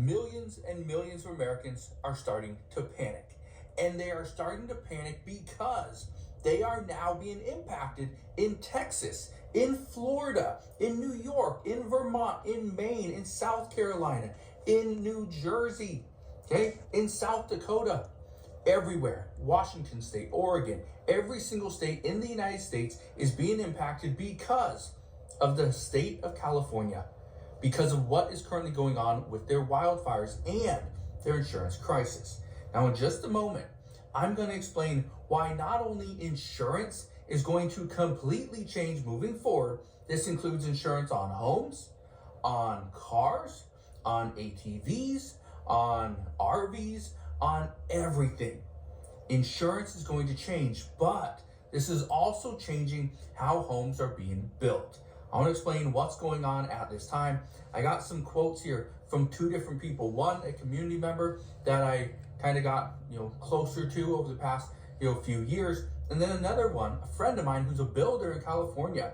Millions and millions of Americans are starting to panic. And they are starting to panic because they are now being impacted in Texas, in Florida, in New York, in Vermont, in Maine, in South Carolina, in New Jersey, okay, in South Dakota, everywhere, Washington State, Oregon, every single state in the United States is being impacted because of the state of California, because of what is currently going on with their wildfires and their insurance crisis. Now, in just a moment, I'm going to explain why not only insurance is going to completely change moving forward. This includes insurance on homes, on cars, on ATVs, on RVs, on everything. Insurance is going to change, but this is also changing how homes are being built. I want to explain what's going on at this time. I got some quotes here from two different people. One, a community member that I kind of got closer to over the past few years, and then another one, a friend of mine who's a builder in California.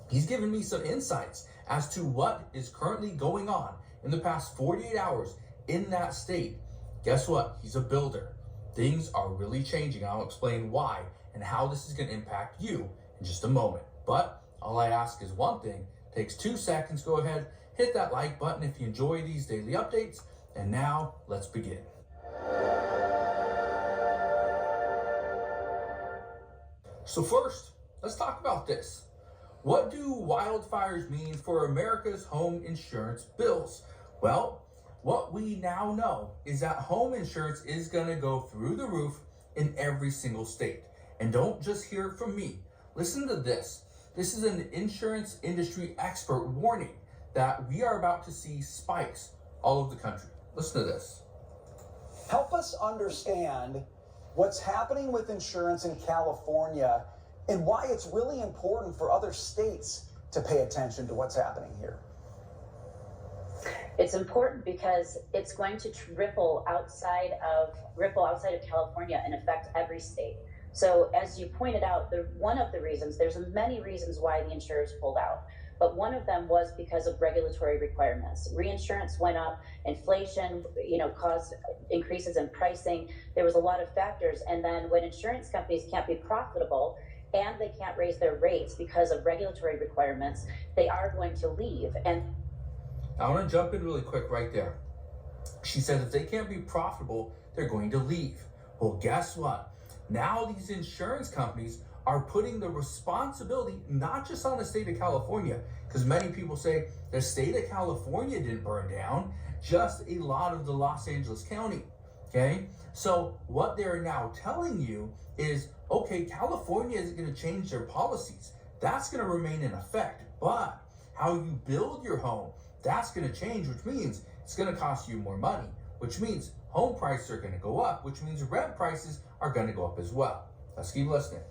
He's given me some insights as to what is currently going on in the past 48 hours in that state. Guess what? He's a builder. Things are really changing. I'll explain why and how this is going to impact you in just a moment. But all I ask is one thing. It takes 2 seconds. Go ahead, hit that like button if you enjoy these daily updates. And now let's begin. So first, let's talk about this. What do wildfires mean for America's home insurance bills? Well, what we now know is that home insurance is going to go through the roof in every single state. And don't just hear it from me. Listen to this. This is an insurance industry expert warning that we are about to see spikes all over the country. Listen to this. Help us understand what's happening with insurance in California and why it's really important for other states to pay attention to what's happening here. It's important because it's going to ripple outside of California and affect every state. So as you pointed out, one of the reasons, there's many reasons why the insurers pulled out, but one of them was because of regulatory requirements. Reinsurance went up, inflation, caused increases in pricing. There was a lot of factors. And then when insurance companies can't be profitable and they can't raise their rates because of regulatory requirements, they are going to leave. And I want to jump in really quick right there. She said if they can't be profitable, they're going to leave. Well, guess what? Now these insurance companies are putting the responsibility not just on the state of California, because many people say the state of California didn't burn down, just a lot of the Los Angeles County. Okay, so what they're now telling you is, okay, California isn't going to change their policies. That's going to remain in effect, but how you build your home, that's going to change, which means it's going to cost you more money, which means home prices are going to go up, which means rent prices are going to go up as well. Let's keep listening.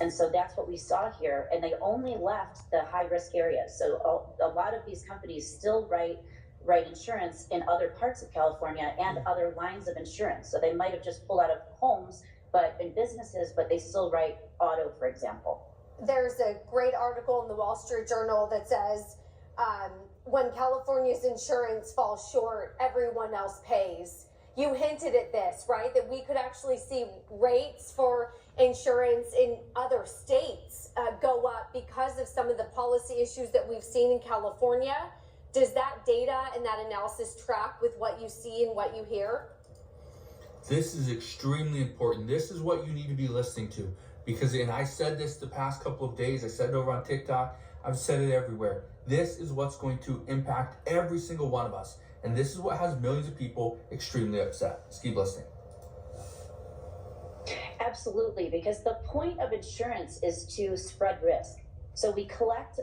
And so that's what we saw here. And they only left the high risk areas. So a lot of these companies still write insurance in other parts of California and other lines of insurance. So they might have just pulled out of homes, but in businesses, but they still write auto, for example. There's a great article in the Wall Street Journal that says, when California's insurance falls short, everyone else pays. You hinted at this, right? That we could actually see rates for insurance in other states go up because of some of the policy issues that we've seen in California. Does that data and that analysis track with what you see and what you hear? This is extremely important. This is what you need to be listening to, because, and I said this the past couple of days, I said it over on TikTok, I've said it everywhere. This is what's going to impact every single one of us. And this is what has millions of people extremely upset. Let's keep listening. Absolutely, because the point of insurance is to spread risk. So we collect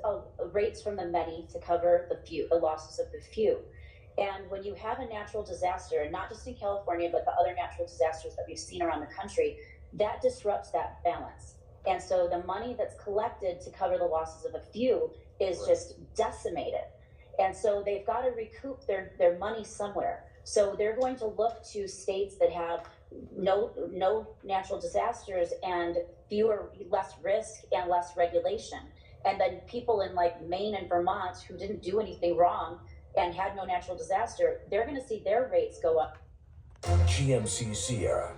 rates from the many to cover the losses of the few. And when you have a natural disaster, and not just in California, but the other natural disasters that we've seen around the country, that disrupts that balance. And so the money that's collected to cover the losses of a few is just decimated. And so they've got to recoup their money somewhere. So they're going to look to states that have no natural disasters and less risk and less regulation. And then people in like Maine and Vermont who didn't do anything wrong, and had no natural disaster, they're going to see their rates go up. GMC Sierra,